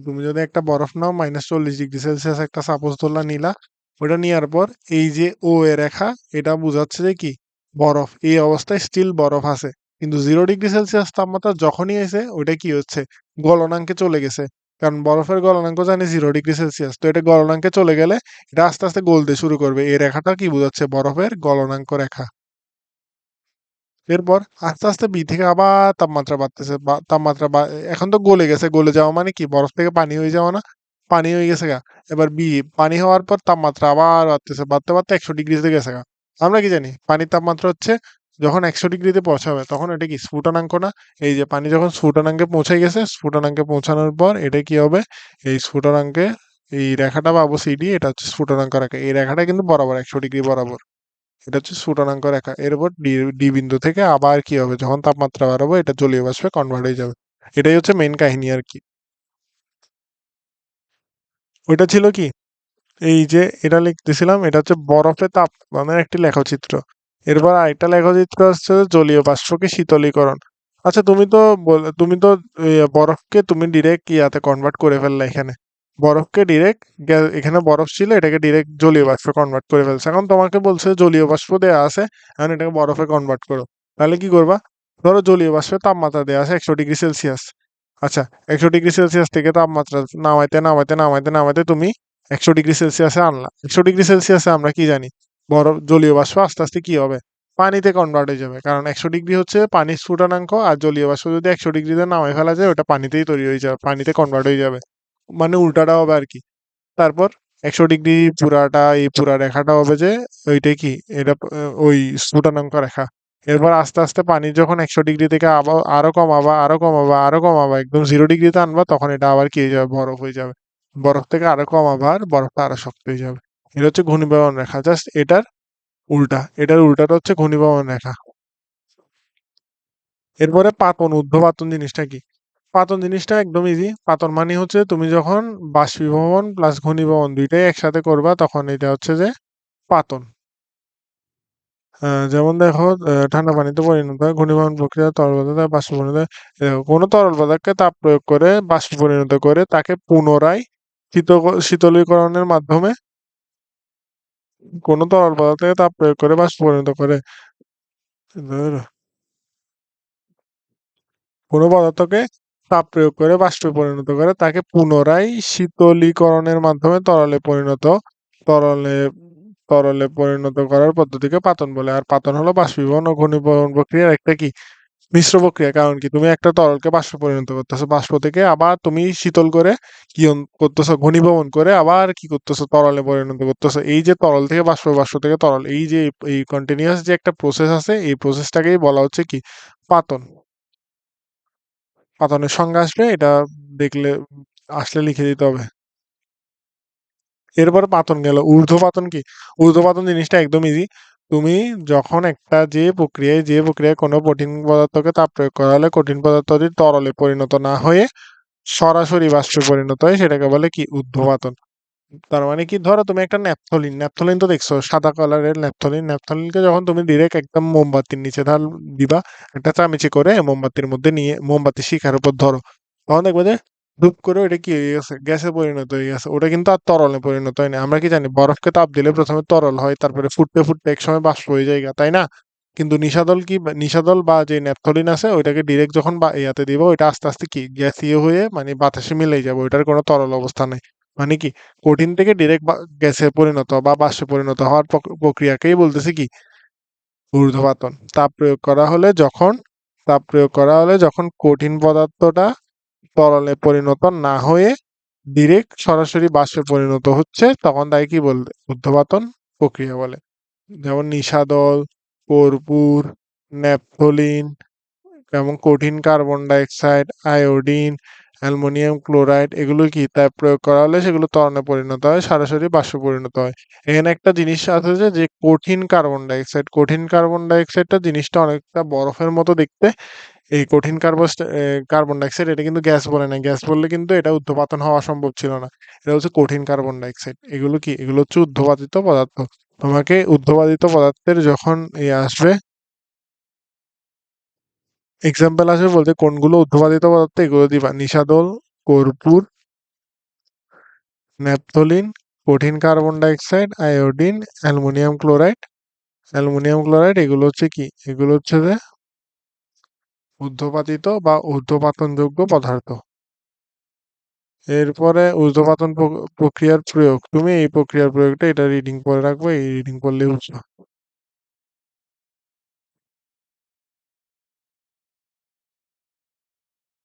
তুমি যদি একটা বরফ নাও -40 ডিগ্রি সেলসিয়াস একটা সাপোজ ধরলা নিলা, ওটা নেওয়ার পর এই যে ও এ রেখা, এটা বোঝাচ্ছে যে কি বরফ এই অবস্থায় স্টিল বরফ আছে। কিন্তু 0 ডিগ্রি সেলসিয়াস তাপমাত্রা যখনই এসে ওটা কি হচ্ছে? গলনাঙ্কে চলে গেছে। কারণ বরফের গলনাঙ্ক জানি 0 ডিগ্রি সেলসিয়াস, তো এটা গলনাঙ্কে চলে গেলে এটা আস্তে আস্তে গলতে শুরু করবে। এই রেখাটা কি বোঝাচ্ছে? বরফের গলনাঙ্ক রেখা। এরপর আস্তে আস্তে বি থেকে আবার তাপমাত্রা বাড়তেছে, এখন তো গলে গেছে, গলে যাওয়া মানে কি বরফ থেকে পানি হয়ে যাওয়া না? পানি হয়ে গেছে গা। এবার বি, পানি হওয়ার পর তাপমাত্রা আবার বাড়তেছে, বাড়তে বাড়তে 100 ডিগ্রিতে গেছে গা। আমরা কি জানি পানির তাপমাত্রা হচ্ছে যখন 100 ডিগ্রিতে পৌঁছাবে তখন এটা কি স্ফুটনাঙ্ক না? এই যে পানি যখন স্ফুটনাঙ্কে পৌঁছে গেছে, স্ফুটনাঙ্কে পৌঁছানোর পর এটা কি হবে? এই স্ফুটনাঙ্কে এই রেখাটা পাবো সিডি, এটা হচ্ছে স্ফুটনাঙ্ক রেখা। এই রেখাটা কিন্তু বরাবর 100 ডিগ্রি বরাবর। এটা হচ্ছে স্ফুটনাঙ্ক রেখা। এরপর ডি বিন্দু থেকে আবার কি হবে? যখন তাপমাত্রা বাড়াবো এটা জলীয় বাষ্পে কনভার্ট হয়ে যাবে। এটাই হচ্ছে মেইন কাহিনী আর কি। ওইটা ছিল কি, এই যে এটা লিখতেছিলাম এটা হচ্ছে বরফে তাপমানের একটি লেখচিত্র। এরপর আরেকটা লেখচিত্র হচ্ছে জলীয় বাষ্পকে শীতলীকরণ। আচ্ছা তুমি তো বরফকে তুমি ডিরেক্ট ইয়াতে কনভার্ট করে ফেললে এখানে। বরফকে ডিরেক্ট, এখানে বরফ ছিল এটাকে ডিরেক্ট জলীয় বাষ্পে কনভার্ট করে ফেলছে। এখন তোমাকে বলছে জলীয় বাষ্প দেয়া আছে, এখন এটাকে বরফে কনভার্ট করো। তাহলে কি করবা? ধরো জলীয় বাষ্পের তাপমাত্রা দেয়া আছে 100 ডিগ্রি সেলসিয়াস। আচ্ছা, 100 ডিগ্রি সেলসিয়াস থেকে তাপমাত্রা নামাইতে নামাইতে নামাইতে নামাইতে তুমি 100 ডিগ্রি সেলসিয়াসে আনলা। 100 ডিগ্রি সেলসিয়াসে আমরা কি জানি? বরফ জলীয় বাষ্প আস্তে আস্তে কি হবে? পানিতে কনভার্ট হয়ে যাবে। কারণ 100 ডিগ্রি হচ্ছে পানির স্ফুটনাঙ্ক, আর জলীয় বাষ্প যদি 100 ডিগ্রিতে নামাই ফেলা যায় ওটা পানিতেই তৈরি হয়ে যাবে, পানিতে কনভার্ট হয়ে যাবে। মানে উল্টাটা হবে আর কি। তারপর 100 ডিগ্রি পুরাটা, এই পুরা রেখাটা হবে যে ওইটা কি, এটা ওই স্ফুটনাঙ্ক রেখা। এরপর আস্তে আস্তে পানি যখন 100 ডিগ্রি থেকে আবার আরো কমাবা আরো কমাবা আরো কমাবা একদম 0 ডিগ্রিতে আনবা, তখন এটা আবার কি হয়ে যাবে? বরফ হয়ে যাবে। বরফ থেকে আরো কমাবা আর বরফটা আরো শক্ত হয়ে যাবে। এটা হচ্ছে ঘনীভবন রেখা, জাস্ট এটার উল্টা। এটার উল্টাটা হচ্ছে ঘনীভবন রেখা। এরপরে পাতন, ঊর্ধ্বপাতন জিনিসটা কি? পাতন জিনিসটা একদম ইজি। পাতন মানে হচ্ছে তুমি যখন বাষ্পীভবন প্লাস ঘনীভবন দুইটাই একসাথে করবা তখন এটা হচ্ছে যে পাতন। যেমন দেখো, ঠান্ডা পানিতে পরিণত হয়, ঘনীভবন প্রক্রিয়া তরল পদার্থ বাষ্প পরিণত হয়। কোনো তরল পদার্থকে তাপ প্রয়োগ করে বাষ্প পরিণত করে তাকে পুনরায় শীতলীকরণের মাধ্যমে, কোনো তরল পদার্থকে তাপ প্রয়োগ করে বাষ্প পরিণত করে, কোনো পদার্থকে তাপ প্রয়োগ করে বাষ্পে পরিণত করে তাকে পুনরায় শীতলীকরণের মাধ্যমে তরলে তরলে পরিণত করার পদ্ধতিকে পাতন বলে। আর পাতন হলো বাষ্পীভবন ও ঘনীভবন প্রক্রিয়ার একটা কি মিশ্র প্রক্রিয়া। কারণ কি, তুমি একটা তরলকে বাষ্পে পরিণত করতেছো, বাষ্প থেকে আবার তুমি শীতল করে কি করতেছো? ঘনীভবন করে আবার কি করতেছো? তরলে পরিণত করতেছো। এই যে তরল থেকে বাষ্প, বাষ্প থেকে তরল, এই যে এই কন্টিনিউয়াস যে একটা প্রসেস আছে, এই প্রসেসটাকেই বলা হচ্ছে কি পাতন। পাতনের সংজ্ঞা আসলে এটা দেখলে, আসলে লিখে দিতে হবে। এরপরে পাতন গেল। ঊর্ধ্বপাতন কি? ঊর্ধ্বপাতন জিনিসটা একদম ইজি। তুমি যখন যে প্রক্রিয়ায় কোনো কঠিন পদার্থকে তাপ প্রয়োগ করা হলে কঠিন পদার্থটি তরলে পরিণত না হয়ে সরাসরি বাষ্পে পরিণত হয় সেটাকে বলে কি উর্ধ্বপাতন। তার মানে কি, ধরো তুমি একটা ন্যাপথলিন তো দেখছো সাদা কালারের ন্যাপথলিনকে যখন তুমি ডিরেক্ট একদম মোমবাতির নিচে দিবা একটা চামিচি করে মোমবাতির মধ্যে নিয়ে মোমবাতি শিখার উপর ধরো, তখন দেখবে যে ধূপ করে ওটা কি হয়ে গেছে, গ্যাসে পরিণত হয়ে গেছে। ওটা কিন্তু আর তরলে পরিণত হয় না। আমরা কি জানি বরফকে তাপ দিলে প্রথমে তরল হয়, তারপরে ফুটতে ফুটতে একসময় বাষ্প হয়ে যায়, তাই না? কিন্তু নিশাদল বা যে ন্যাপথলিন আছে ওইটাকে ডিরেক্ট যখন বা ইয়াতে দিব, ওইটা আস্তে আস্তে কি গ্যাসীয় হয়ে মানে বাতাসে মিলে যাবে, ওইটার কোনো তরল অবস্থা নাই। মানে কি, কঠিন থেকে ডিরেক্ট গ্যাসে পরিণত বা বাষ্পে পরিণত হওয়ার প্রক্রিয়াকেই বলতেছে কি ঊর্ধ্বপাতন। তাপ প্রয়োগ করা হলে যখন কঠিন পদার্থটা তরলে পরিণত না হয়ে ডিরেক্ট সরাসরি বাষ্পে পরিণত হচ্ছে, তখন তাই কি বলবে ঊর্ধ্বপাতন প্রক্রিয়া বলে। যেমন নিশাদল, কর্পূর, ন্যাপথলিন এবং কঠিন carbon dioxide, iodine, aluminium chloride, এগুলো কি তাপ প্রয়োগ করা হলে সেগুলো ত্বরণে পরিণত হয়, সরাসরি বাষ্পে পরিণত হয়। এখানে একটা জিনিস আছে যে কঠিন কার্বন ডাইঅক্সাইডটা জিনিসটা অনেকটা বরফের মতো দেখতে। এই কঠিন কার্বন ডাইঅক্সাইড এটা কিন্তু গ্যাস বলে না। গ্যাস বললে কিন্তু এটা উত্তপাতন হওয়া সম্ভব ছিল না। এটা হচ্ছে কঠিন কার্বন ডাইঅক্সাইড। এগুলো কি, এগুলো হচ্ছে উর্ধ্বপাতিত পদার্থ। তোমাকে উর্ধ্বপাতিত পদার্থের যখন আসবে এক্সাম্পল আসবে বলতে কোনগুলো উর্ধ্বপাতিত পদার্থ এগুলো দিবা: নিশাদল, কর্পূর, ন্যাপথলিন, কঠিন carbon dioxide, iodine, aluminium chloride এগুলো হচ্ছে কি, এগুলো হচ্ছে যে ঊর্ধ্বপাতিত বা ঊর্ধ্বপাতনযোগ্য পদার্থ। এরপরে ঊর্ধ্বপাতন প্রক্রিয়ার প্রয়োগ, তুমি এই প্রক্রিয়ার প্রয়োগটা এটা রিডিং করে রাখবে, এই রিডিং করলে বুঝছো।